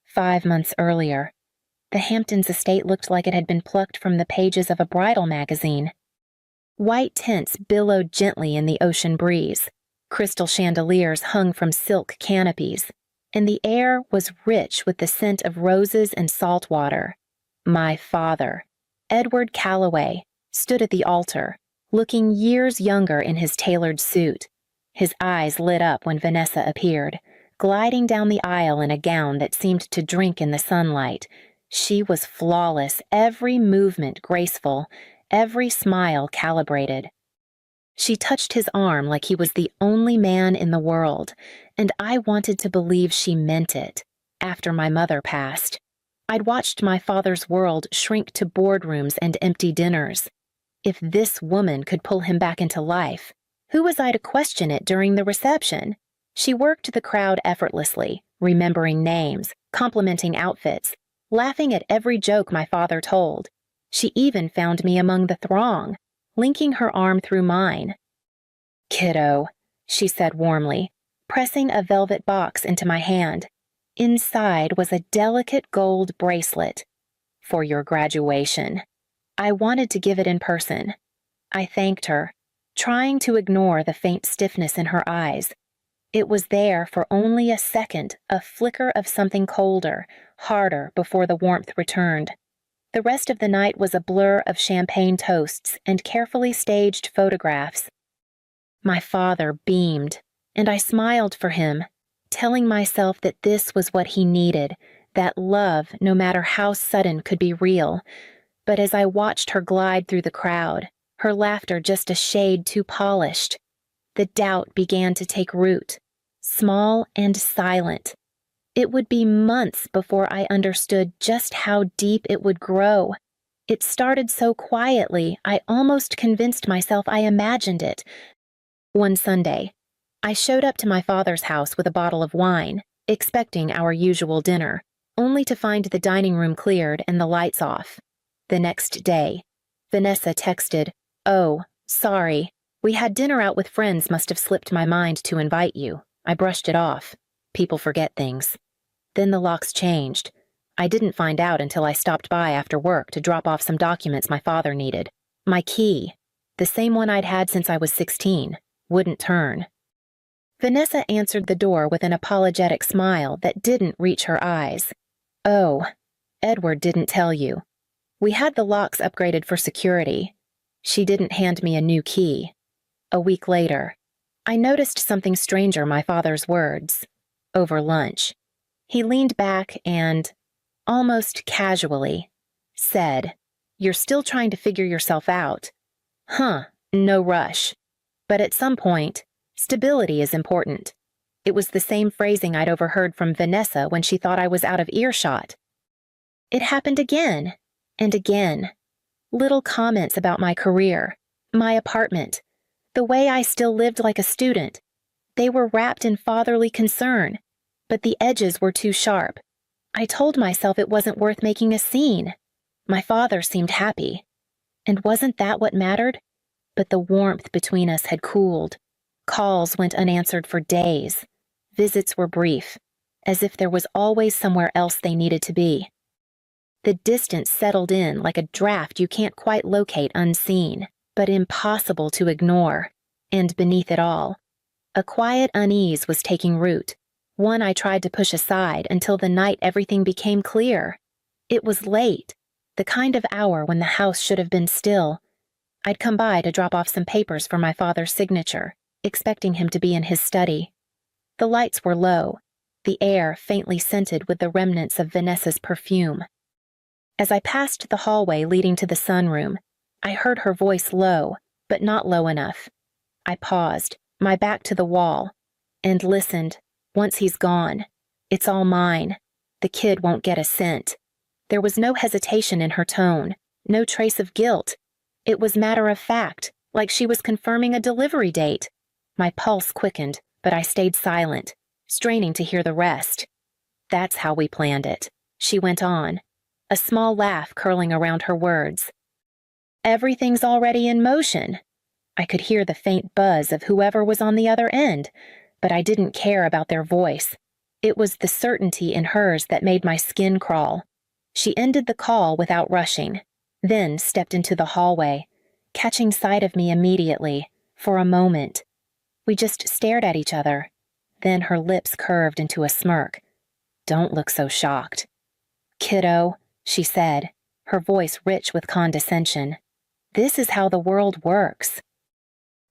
5 months earlier, the Hamptons estate looked like it had been plucked from the pages of a bridal magazine. White tints billowed gently in the ocean breeze. Crystal chandeliers hung from silk canopies, and the air was rich with the scent of roses and salt water. My father, Edward Calloway, stood at the altar, looking years younger in his tailored suit. His eyes lit up when Vanessa appeared, gliding down the aisle in a gown that seemed to drink in the sunlight. She was flawless, every movement graceful, every smile calibrated. She touched his arm like he was the only man in the world, and I wanted to believe she meant it. After my mother passed, I'd watched my father's world shrink to boardrooms and empty dinners. If this woman could pull him back into life, who was I to question it during the reception? She worked the crowd effortlessly, remembering names, complimenting outfits, laughing at every joke my father told. She even found me among the throng, linking her arm through mine. "Kiddo," she said warmly, pressing a velvet box into my hand. Inside was a delicate gold bracelet. "For your graduation." I wanted to give it in person. I thanked her, trying to ignore the faint stiffness in her eyes. It was there for only a second, a flicker of something colder, harder before the warmth returned. The rest of the night was a blur of champagne toasts and carefully staged photographs. My father beamed, and I smiled for him, telling myself that this was what he needed, that love, no matter how sudden, could be real. But as I watched her glide through the crowd, her laughter just a shade too polished, the doubt began to take root, small and silent. It would be months before I understood just how deep it would grow. It started so quietly, I almost convinced myself I imagined it. One Sunday, I showed up to my father's house with a bottle of wine, expecting our usual dinner, only to find the dining room cleared and the lights off. The next day, Vanessa texted, "Oh, sorry. We had dinner out with friends, must have slipped my mind to invite you. I brushed it off. People forget things." Then the locks changed. I didn't find out until I stopped by after work to drop off some documents my father needed. My key, the same one I'd had since I was 16, wouldn't turn. Vanessa answered the door with an apologetic smile that didn't reach her eyes. "Oh, Edward didn't tell you. We had the locks upgraded for security." She didn't hand me a new key. A week later, I noticed something stranger my father's words. Over lunch, He leaned back and, almost casually, said, "You're still trying to figure yourself out. Huh, no rush. But at some point, stability is important." It was the same phrasing I'd overheard from Vanessa when she thought I was out of earshot. It happened again and again. Little comments about my career, my apartment, the way I still lived like a student. They were wrapped in fatherly concern, but the edges were too sharp. I told myself it wasn't worth making a scene. My father seemed happy. And wasn't that what mattered? But the warmth between us had cooled. Calls went unanswered for days. Visits were brief, as if there was always somewhere else they needed to be. The distance settled in like a draft you can't quite locate unseen, but impossible to ignore. And beneath it all, a quiet unease was taking root, one I tried to push aside until the night everything became clear. It was late, the kind of hour when the house should have been still. I'd come by to drop off some papers for my father's signature, expecting him to be in his study. The lights were low, the air faintly scented with the remnants of Vanessa's perfume. As I passed the hallway leading to the sunroom, I heard her voice low, but not low enough. I paused, my back to the wall, and listened. Once he's gone, it's all mine. The kid won't get a cent. There was no hesitation in her tone, no trace of guilt. It was matter of fact, like she was confirming a delivery date. My pulse quickened, but I stayed silent, straining to hear the rest. "That's how we planned it," she went on, a small laugh curling around her words. "Everything's already in motion." I could hear the faint buzz of whoever was on the other end, but I didn't care about their voice. It was the certainty in hers that made my skin crawl. She ended the call without rushing, then stepped into the hallway, catching sight of me immediately, for a moment. We just stared at each other. Then her lips curved into a smirk. "Don't look so shocked." "Kiddo," she said, her voice rich with condescension. "This is how the world works."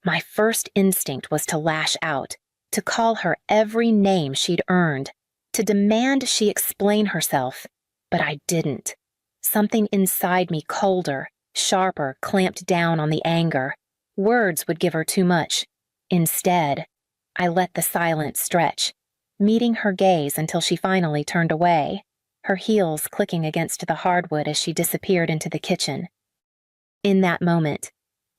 My first instinct was to lash out, to call her every name she'd earned, to demand she explain herself, but I didn't. Something inside me colder, sharper, clamped down on the anger. Words would give her too much. Instead, I let the silence stretch, meeting her gaze until she finally turned away, her heels clicking against the hardwood as she disappeared into the kitchen. In that moment,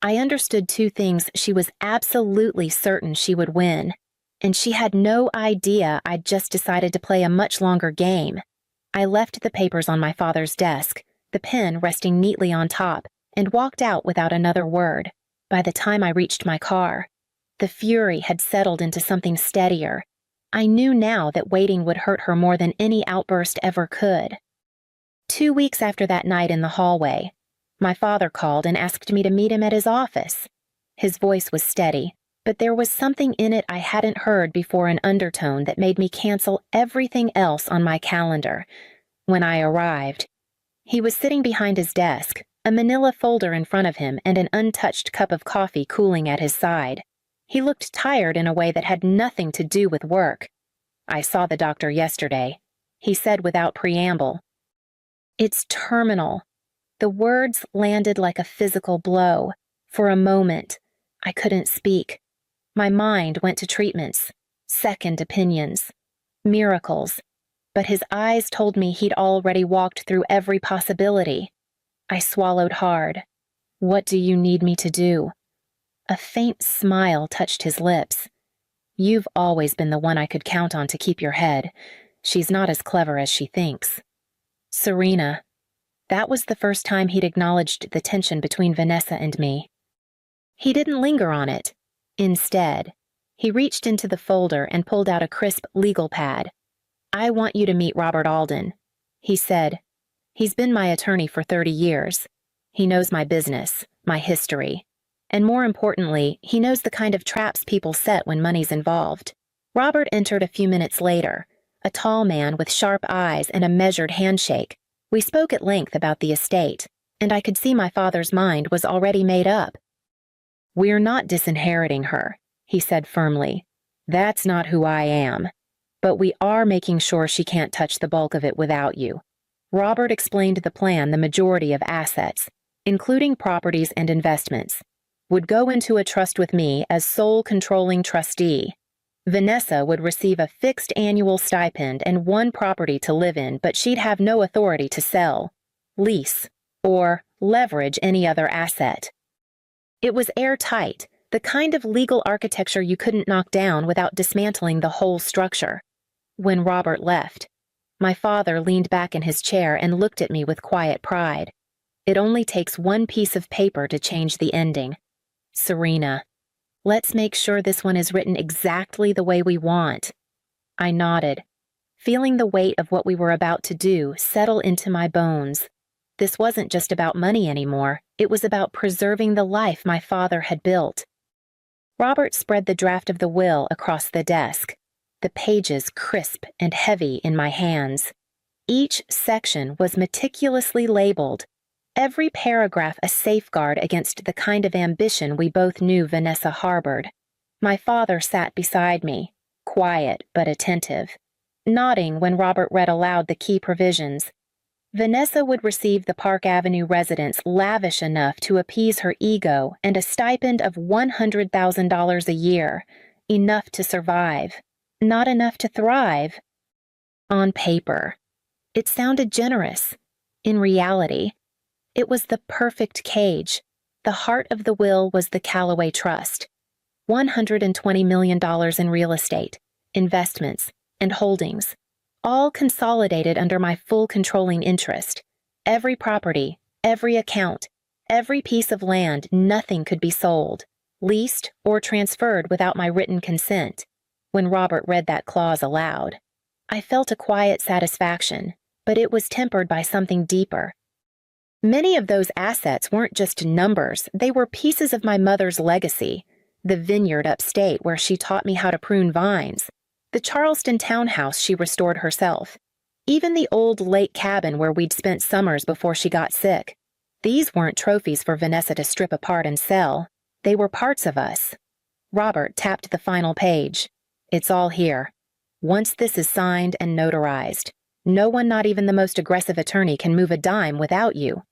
I understood two things she was absolutely certain she would win, and she had no idea I'd just decided to play a much longer game. I left the papers on my father's desk, the pen resting neatly on top, and walked out without another word. By the time I reached my car, the fury had settled into something steadier. I knew now that waiting would hurt her more than any outburst ever could. 2 weeks after that night in the hallway, my father called and asked me to meet him at his office. His voice was steady, but there was something in it I hadn't heard before, an undertone that made me cancel everything else on my calendar. When I arrived, he was sitting behind his desk, a manila folder in front of him and an untouched cup of coffee cooling at his side. He looked tired in a way that had nothing to do with work. "I saw the doctor yesterday," he said without preamble. "It's terminal." The words landed like a physical blow. For a moment, I couldn't speak. My mind went to treatments, second opinions, miracles, but his eyes told me he'd already walked through every possibility. I swallowed hard. "What do you need me to do?" A faint smile touched his lips. "You've always been the one I could count on to keep your head. She's not as clever as she thinks." Serena. That was the first time he'd acknowledged the tension between Vanessa and me. He didn't linger on it. Instead, he reached into the folder and pulled out a crisp legal pad. "I want you to meet Robert Alden," he said. "He's been my attorney for 30 years. He knows my business, my history. And more importantly, he knows the kind of traps people set when money's involved." Robert entered a few minutes later, a tall man with sharp eyes and a measured handshake. We spoke at length about the estate, and I could see my father's mind was already made up. "We're not disinheriting her," he said firmly. "That's not who I am. but we are making sure she can't touch the bulk of it without you. Robert explained the plan. The majority of assets, including properties and investments, would go into a trust with me as sole controlling trustee. Vanessa would receive a fixed annual stipend and one property to live in, but she'd have no authority to sell, lease, or leverage any other asset. It was airtight, the kind of legal architecture you couldn't knock down without dismantling the whole structure. When Robert left, my father leaned back in his chair and looked at me with quiet pride. It only takes one piece of paper to change the ending. Serena, let's make sure this one is written exactly the way we want. I nodded, feeling the weight of what we were about to do settle into my bones. This wasn't just about money anymore. It was about preserving the life my father had built. Robert spread the draft of the will across the desk, the pages crisp and heavy in my hands. Each section was meticulously labeled, every paragraph a safeguard against the kind of ambition we both knew Vanessa harbored. My father sat beside me, quiet but attentive, nodding when Robert read aloud the key provisions. Vanessa would receive the Park Avenue residence lavish enough to appease her ego and a stipend of $100,000 a year, enough to survive, not enough to thrive. On paper, it sounded generous. In reality, it was the perfect cage. The heart of the will was the Callaway Trust. $120 million in real estate, investments, and holdings, all consolidated under my full controlling interest. Every property, every account, every piece of land, nothing could be sold, leased, or transferred without my written consent. When Robert read that clause aloud, I felt a quiet satisfaction, but it was tempered by something deeper. Many of those assets weren't just numbers, they were pieces of my mother's legacy. The vineyard upstate where she taught me how to prune vines, the Charleston townhouse she restored herself, even the old lake cabin where we'd spent summers before she got sick. These weren't trophies for Vanessa to strip apart and sell. They were parts of us. Robert tapped the final page. It's all here. Once this is signed and notarized, no one, not even the most aggressive attorney, can move a dime without you.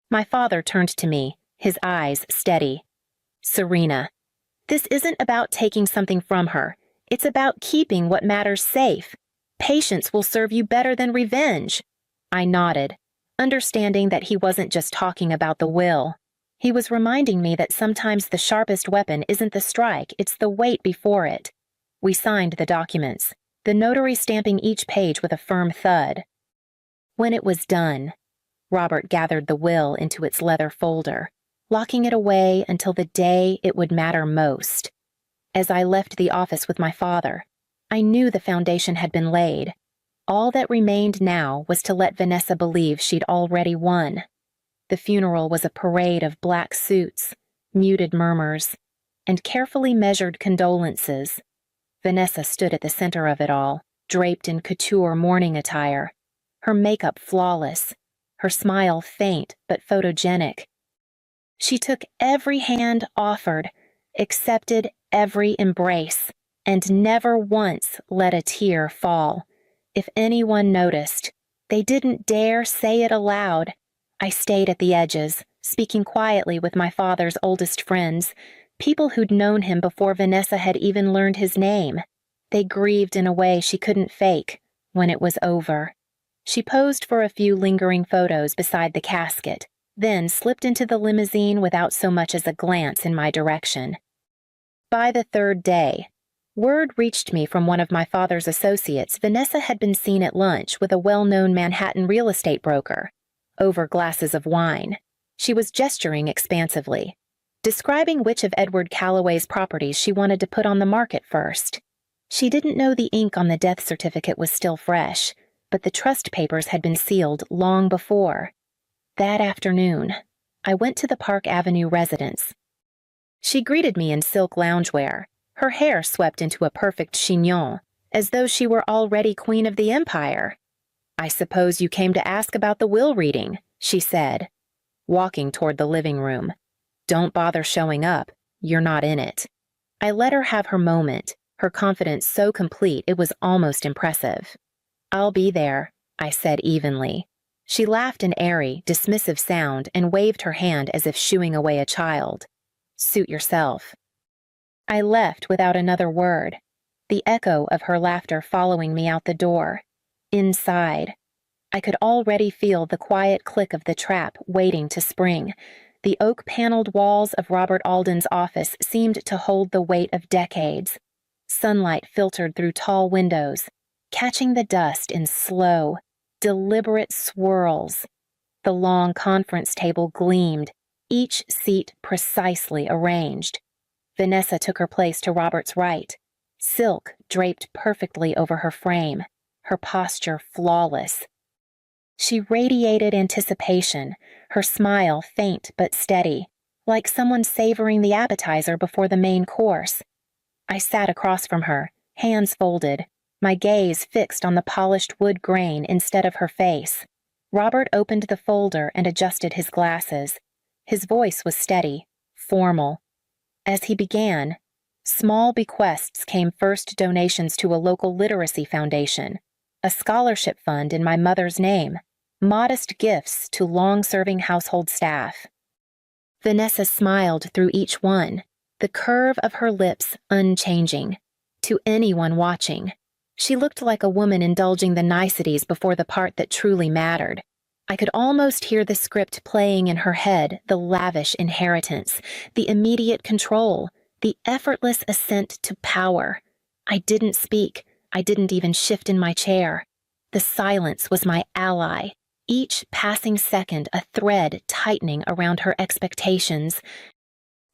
My father turned to me, his eyes steady. Serena, this isn't about taking something from her. It's about keeping what matters safe. Patience will serve you better than revenge. I nodded, understanding that he wasn't just talking about the will. He was reminding me that sometimes the sharpest weapon isn't the strike, it's the weight before it. We signed the documents, the notary stamping each page with a firm thud. When it was done, Robert gathered the will into its leather folder, locking it away until the day it would matter most. As I left the office with my father, I knew the foundation had been laid. All that remained now was to let Vanessa believe she'd already won. The funeral was a parade of black suits, muted murmurs, and carefully measured condolences. Vanessa stood at the center of it all, draped in couture mourning attire, her makeup flawless, her smile faint but photogenic. She took every hand offered, accepted every embrace, and never once let a tear fall. If anyone noticed, they didn't dare say it aloud. I stayed at the edges, speaking quietly with my father's oldest friends, people who'd known him before Vanessa had even learned his name. They grieved in a way she couldn't fake when it was over. She posed for a few lingering photos beside the casket, then slipped into the limousine without so much as a glance in my direction. By the third day, word reached me from one of my father's associates. Vanessa had been seen at lunch with a well-known Manhattan real estate broker. Over glasses of wine, she was gesturing expansively, describing which of Edward Callaway's properties she wanted to put on the market first. She didn't know the ink on the death certificate was still fresh, but the trust papers had been sealed long before. That afternoon, I went to the Park Avenue residence. She greeted me in silk loungewear, her hair swept into a perfect chignon, as though she were already queen of the empire. "I suppose you came to ask about the will reading," she said, walking toward the living room. "Don't bother showing up. You're not in it." I let her have her moment, her confidence so complete it was almost impressive. "I'll be there," I said evenly. She laughed an airy, dismissive sound and waved her hand as if shooing away a child. "Suit yourself." I left without another word, the echo of her laughter following me out the door. Inside, I could already feel the quiet click of the trap waiting to spring. The oak-paneled walls of Robert Alden's office seemed to hold the weight of decades. Sunlight filtered through tall windows, catching the dust in slow, deliberate swirls. The long conference table gleamed, each seat precisely arranged. Vanessa took her place to Robert's right, silk draped perfectly over her frame, her posture flawless. She radiated anticipation, her smile faint but steady, like someone savoring the appetizer before the main course. I sat across from her, hands folded, my gaze fixed on the polished wood grain instead of her face. Robert opened the folder and adjusted his glasses. His voice was steady, formal. As he began, small bequests came: first donations to a local literacy foundation, a scholarship fund in my mother's name, modest gifts to long-serving household staff. Vanessa smiled through each one, the curve of her lips unchanging. To anyone watching, she looked like a woman indulging the niceties before the part that truly mattered. I could almost hear the script playing in her head, the lavish inheritance, the immediate control, the effortless ascent to power. I didn't speak. I didn't even shift in my chair. The silence was my ally, each passing second a thread tightening around her expectations.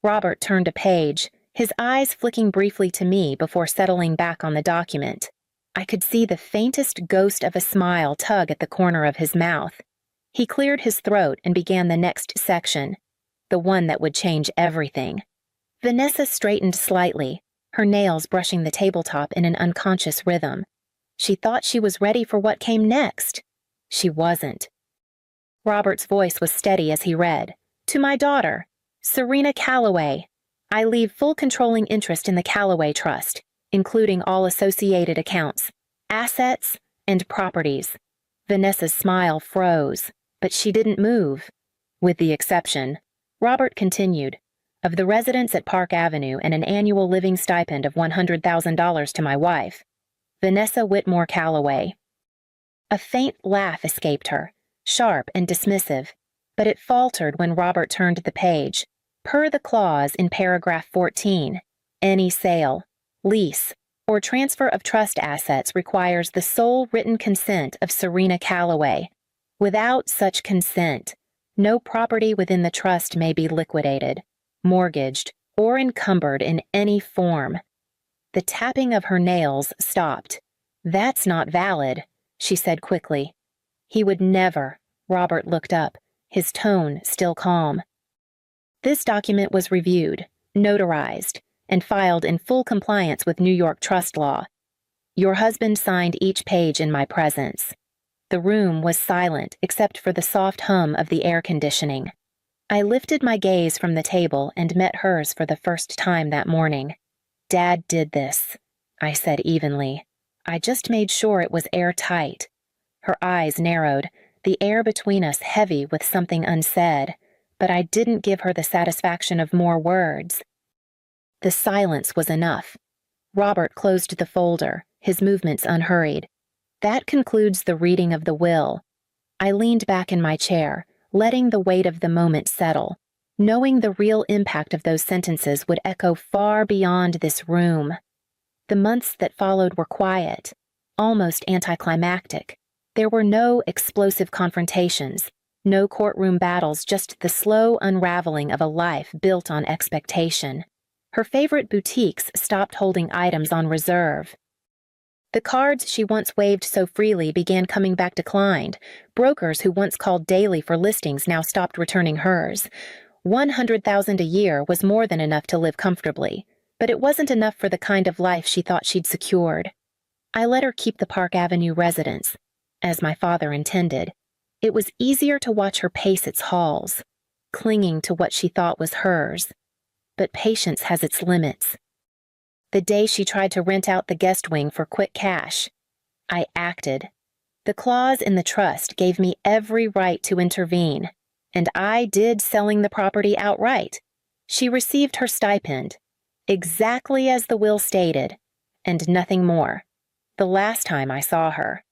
Robert turned a page, his eyes flicking briefly to me before settling back on the document. I could see the faintest ghost of a smile tug at the corner of his mouth. He cleared his throat and began the next section, the one that would change everything. Vanessa straightened slightly, her nails brushing the tabletop in an unconscious rhythm. She thought she was ready for what came next. She wasn't. Robert's voice was steady as he read. "To my daughter, Serena Calloway, I leave full controlling interest in the Calloway Trust, including all associated accounts, assets, and properties." Vanessa's smile froze, but she didn't move. "With the exception," Robert continued, "of the residence at Park Avenue and an annual living stipend of $100,000 to my wife, Vanessa Whitmore Calloway." A faint laugh escaped her, sharp and dismissive, but it faltered when Robert turned the page. Per the clause in paragraph 14, any sale, lease, or transfer of trust assets requires the sole written consent of Serena Calloway. Without such consent, no property within the trust may be liquidated, mortgaged, or encumbered in any form. The tapping of her nails stopped. "That's not valid," she said quickly. "He would never." Robert looked up, his tone still calm. This document was reviewed, notarized, and filed in full compliance with New York trust law. Your husband signed each page in my presence. The room was silent except for the soft hum of the air conditioning. I lifted my gaze from the table and met hers for the first time that morning. "Dad did this," I said evenly. "I just made sure it was airtight." Her eyes narrowed, the air between us heavy with something unsaid, but I didn't give her the satisfaction of more words. The silence was enough. Robert closed the folder, his movements unhurried. "That concludes the reading of the will." I leaned back in my chair, letting the weight of the moment settle, knowing the real impact of those sentences would echo far beyond this room. The months that followed were quiet, almost anticlimactic. There were no explosive confrontations, no courtroom battles, just the slow unraveling of a life built on expectation. Her favorite boutiques stopped holding items on reserve. The cards she once waved so freely began coming back declined. Brokers who once called daily for listings now stopped returning hers. $100,000 a year was more than enough to live comfortably, but it wasn't enough for the kind of life she thought she'd secured. I let her keep the Park Avenue residence, as my father intended. It was easier to watch her pace its halls, clinging to what she thought was hers. But patience has its limits. The day she tried to rent out the guest wing for quick cash. I acted. The clause in the trust gave me every right to intervene, and I did selling the property outright. She received her stipend, exactly as the will stated, and nothing more. The last time I saw her,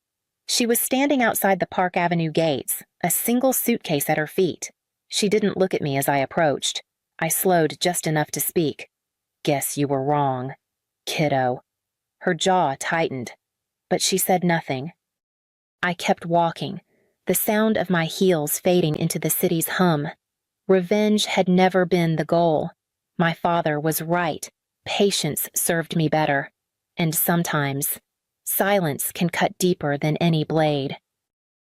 she was standing outside the Park Avenue gates, a single suitcase at her feet. She didn't look at me as I approached. I slowed just enough to speak. "Guess you were wrong, kiddo." Her jaw tightened, but she said nothing. I kept walking, the sound of my heels fading into the city's hum. Revenge had never been the goal. My father was right. Patience served me better. And sometimes, silence can cut deeper than any blade.